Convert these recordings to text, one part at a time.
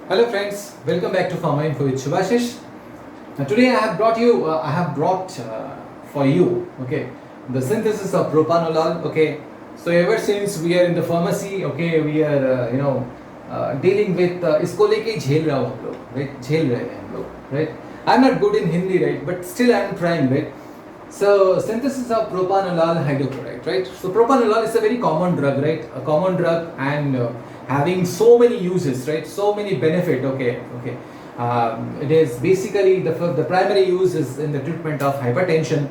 Hello friends, welcome back to Pharma Info with Shubhashish. Today I have brought for you, okay, the synthesis of propanolol, okay. So ever since we are in the pharmacy, okay, we are dealing with इसको लेके ही झेल रहा हूँ हम लोग, right? झेल रहे हैं हम लोग, right? I'm not good in Hindi, right? But still I'm trying, right? So synthesis of propanolol hydrochloride, right? So propanolol is a very common drug, right? A common drug and having so many uses, right? So many benefit. Okay. It is basically the primary use is in the treatment of hypertension,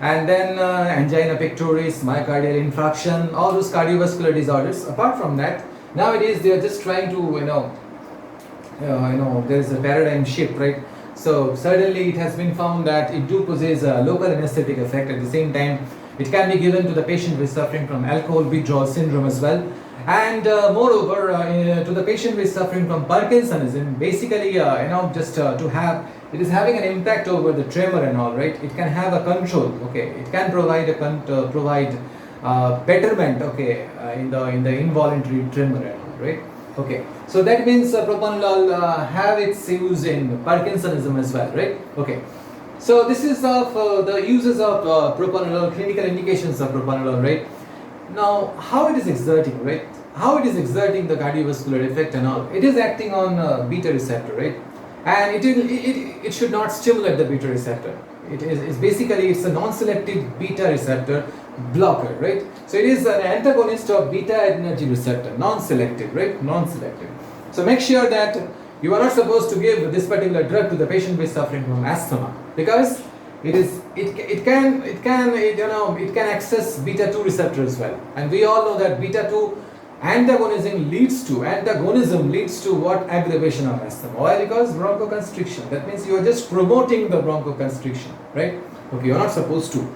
and then angina pectoris, myocardial infarction, all those cardiovascular disorders. Apart from that, nowadays they are just trying to there is a paradigm shift, right? So suddenly it has been found that it do possess a local anesthetic effect. At the same time, it can be given to the patient who is suffering from alcohol withdrawal syndrome as well. And moreover, to the patient who is suffering from Parkinsonism, basically, to have, it is having an impact over the tremor and all, right? It can have a control, okay? It can provide betterment, okay, in the involuntary tremor and all, right? Okay, so that means propanolol have its use in Parkinsonism as well, right? Okay, so this is of the uses of propanolol, clinical indications of propanolol, right? Now, how it is exerting, right? How it is exerting the cardiovascular effect and all. It is acting on beta receptor, right? And it should not stimulate the beta receptor. It's a non-selective beta receptor blocker, right? So it is an antagonist of beta adrenergic receptor, non-selective, right? Non-selective. So make sure that you are not supposed to give this particular drug to the patient who is suffering from asthma, because it can access beta 2 receptor as well, and we all know that beta 2 antagonism leads to what? Aggravation of asthma. Why? Because bronchoconstriction. That means you are just promoting the bronchoconstriction, right? Okay, you are not supposed to.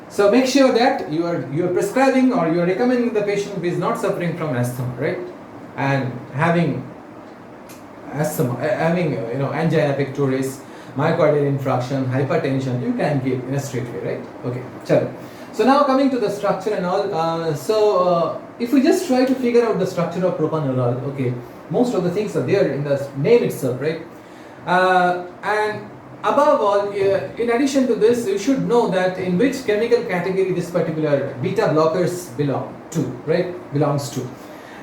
So make sure that you are prescribing or you are recommending the patient who is not suffering from asthma, right? And having asthma, angina pectoris, myocardial infarction, hypertension, you can give in a straight way, right? Okay, chalo. So now coming to the structure and all. If we just try to figure out the structure of propanolol, okay, most of the things are there in the name itself, right? And above all, in addition to this, you should know that in which chemical category this particular beta blockers belongs to.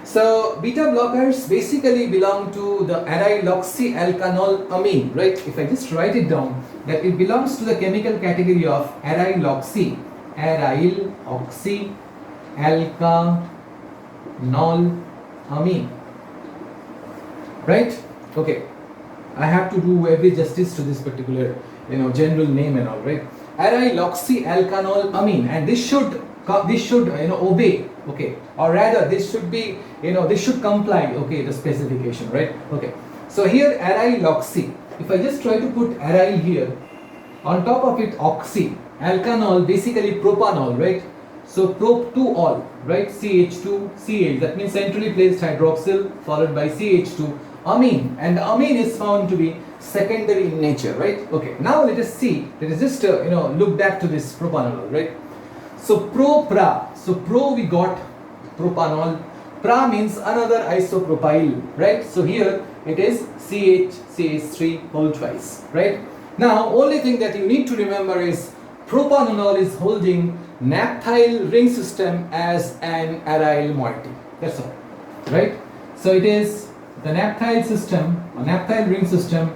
So beta blockers basically belong to the aryloxyalkanolamine, right? If I just write it down, that it belongs to the chemical category of aryloxyalkanolamine, right? Okay, I have to do every justice to this particular general name and all, right? Aryloxyalkanolamine, and this should obey, okay, or rather this should comply, okay, the specification, right? Okay, so here aryloxy, if I just try to put aryl here, on top of it oxy, alkanol, basically propanol, right? So prop2ol, right? CH2 CH, that means centrally placed hydroxyl followed by CH2 amine, and the amine is found to be secondary in nature, right? Okay, now let us just look back to this propanolol, right? So pro we got propanol, pra means another isopropyl, right? So here it is CH3 whole twice, right? Now only thing that you need to remember is propanolol is holding naphthyl ring system as an aryl moiety. That's all, right? So it is the naphthyl system, or naphthyl ring system,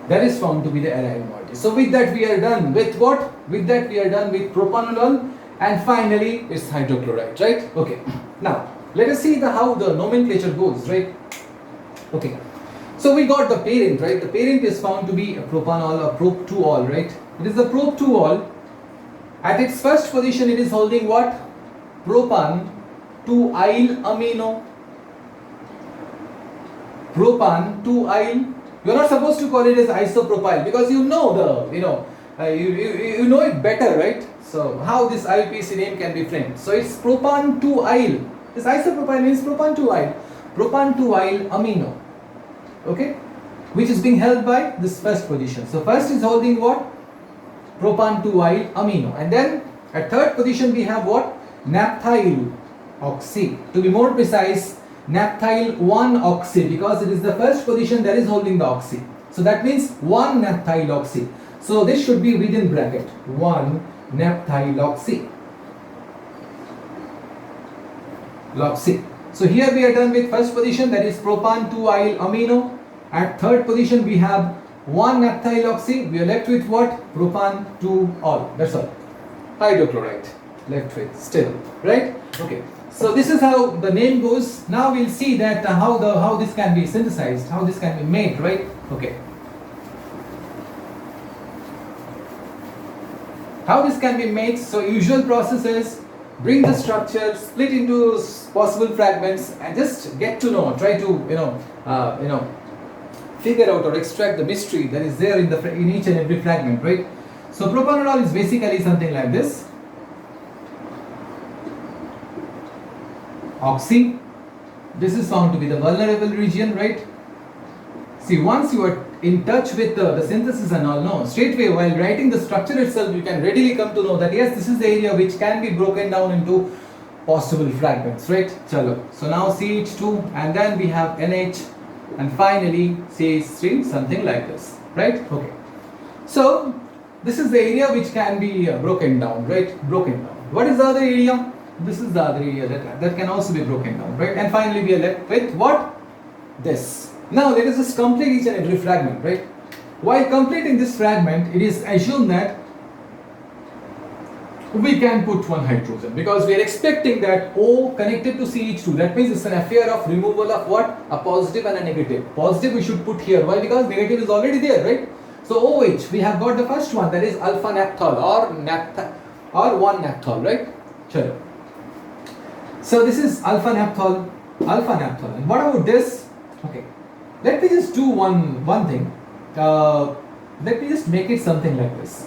that is found to be the aryl moiety. So with that we are done with what? With that we are done with propanolol, and finally it's hydrochloride, right? Okay. Now let us see how the nomenclature goes, right? Okay. So we got the parent, right? The parent is found to be a propanol or prop2ol, right? It is the prop2ol. At its first position it is holding what? Propan 2-yl amino. Propan 2-yl. You are not supposed to call it as isopropyl, because you know you know it better, right? So how this IUPAC name can be framed? So it's propan 2-yl. This isopropyl means propan 2-yl. Propan 2-yl amino. Okay, which is being held by this first position. So first is holding what? Propan 2-yl amino, and then at third position we have what? Naphthyl oxy. To be more precise, naphthyl 1-oxy, because it is the first position that is holding the oxy. So that means 1 naphthyl oxy. So this should be within bracket, 1 naphthyl oxy. So here we are done with first position, that is propan 2-yle amino. At third position we have 1 naphthyl oxy. We are left with what? Propan 2-ol. That's all. Hydrochloride left with still, right? Okay. So this is how the name goes. Now we'll see that how this can be synthesized, how this can be made, right? Okay. How this can be made? So usual process is bring the structure, split into possible fragments, and just get to know. Try to figure out or extract the mystery that is there in each and every fragment, right? So propanolol is basically something like this. Oxy. This is found to be the vulnerable region, right? See, once you are in touch with the synthesis and all, no, straight away while writing the structure itself, you can readily come to know that yes, this is the area which can be broken down into possible fragments, right? Chalo. So now CH2, and then we have NH, and finally CH3, something like this, right? Okay. So this is the area which can be broken down, right? Broken down. What is the other area? This is the other area that can also be broken down, right? And finally we are left with what? This. Now let us just complete each and every fragment, right? While completing this fragment, it is assumed that we can put one hydrogen, because we are expecting that O connected to CH2. That means it's an affair of removal of what? A positive and a negative. Positive we should put here. Why? Because negative is already there, right? So OH, we have got the first one, that is alpha naphthol or 1-naphthol, right? Chalo. So this is alpha naphthol. And what about this? Okay. Let me just do one thing. Let me just make it something like this.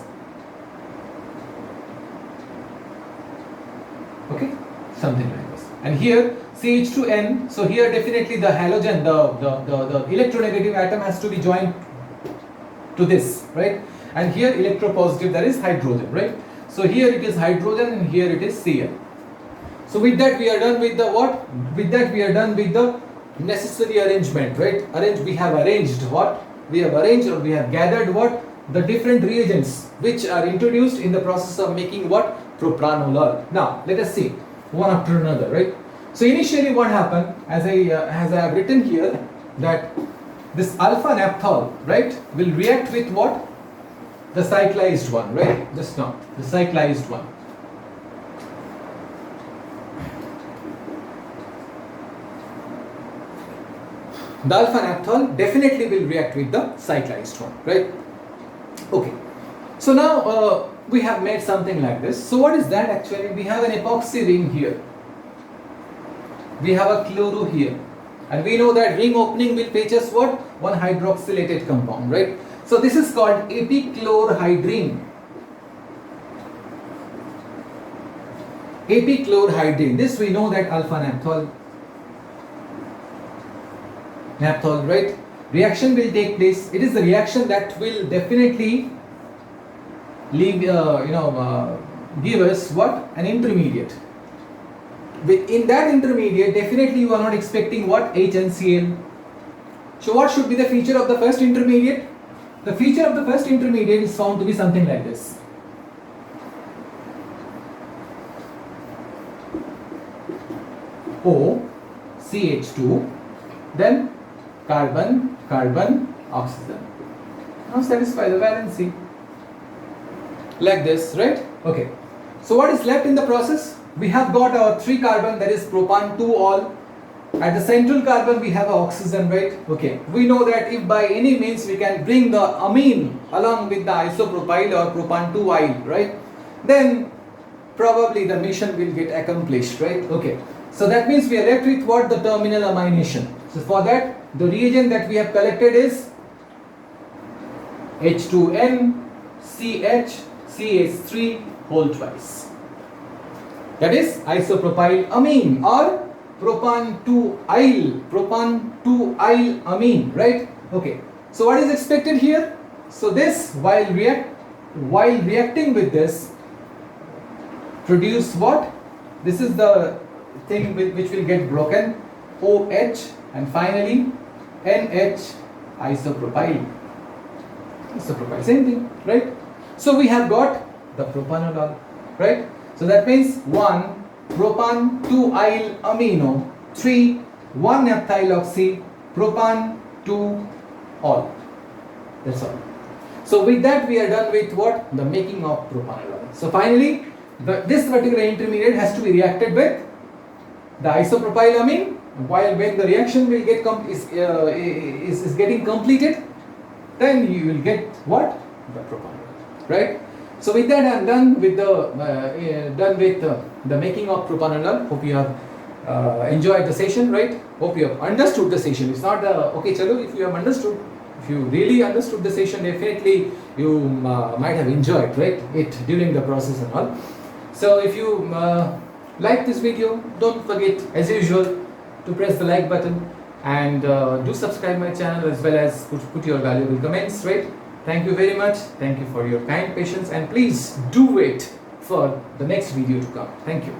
Okay, something like this. And here CH2N. So here definitely the halogen, the electronegative atom has to be joined to this, right? And here electropositive, that is hydrogen, right? So here it is hydrogen and here it is Cl. So with that we are done with the what? With that we are done with the necessary arrangement, right? We have arranged what? We have arranged, or we have gathered what? The different reagents which are introduced in the process of making what? Propranolol. Now let us see one after another, right? So initially what happened, as I have written here, that this alpha naphthol, right, will react with what? The cyclized one, right? Just now, the cyclized one. The alpha naphthol definitely will react with the cyclized one, right? Okay. So now we have made something like this. So what is that actually? We have an epoxy ring here. We have a chloro here. And we know that ring opening will fetch us what? One hydroxylated compound, right? So this is called epichlorhydrine. Epichlorhydrine. This we know that alpha naphthol, right? Reaction will take place. It is the reaction that will definitely leave, give us what? An intermediate. In that intermediate, definitely you are not expecting what? HNCl. So what should be the feature of the first intermediate? The feature of the first intermediate is found to be something like this. O, CH2, then carbon, oxygen. Now satisfy the valency. Like this, right? Okay. So what is left in the process? We have got our 3 carbon, that is propan 2-ol. At the central carbon we have oxygen, right? Okay. We know that if by any means we can bring the amine along with the isopropyl or propan 2-yle, right? Then probably the mission will get accomplished, right? Okay. So that means we are left with what? The terminal amination. So for that, the reagent that we have collected is H2N, CH, CH3 whole twice. That is isopropyl amine or propan 2-yle amine, right? Okay. So what is expected here? So this while reacting with this produce what? This is the thing which will get broken. OH, and finally NH isopropyl. Isopropyl, same thing, right? So we have got the propanolol, right? So that means 1 propan, 2 aryl amino, 3 1 ethyloxy, propan, 2 all. That's all. So with that we are done with what? The making of propanolol. So finally, this particular intermediate has to be reacted with the isopropylamine. While when the reaction will get is getting completed, then you will get what? The propanolol, right? So with that I am done with the making of propanolol. Hope you have enjoyed the session, right? Hope you have understood the session. It's not okay, chalo. If you have understood, if you really understood the session, definitely you might have enjoyed, right, it during the process and all. So if you like this video, don't forget as usual to press the like button and do subscribe my channel, as well as put your valuable comments, right? Thank you very much. Thank you for your kind patience, and please do wait for the next video to come. Thank you.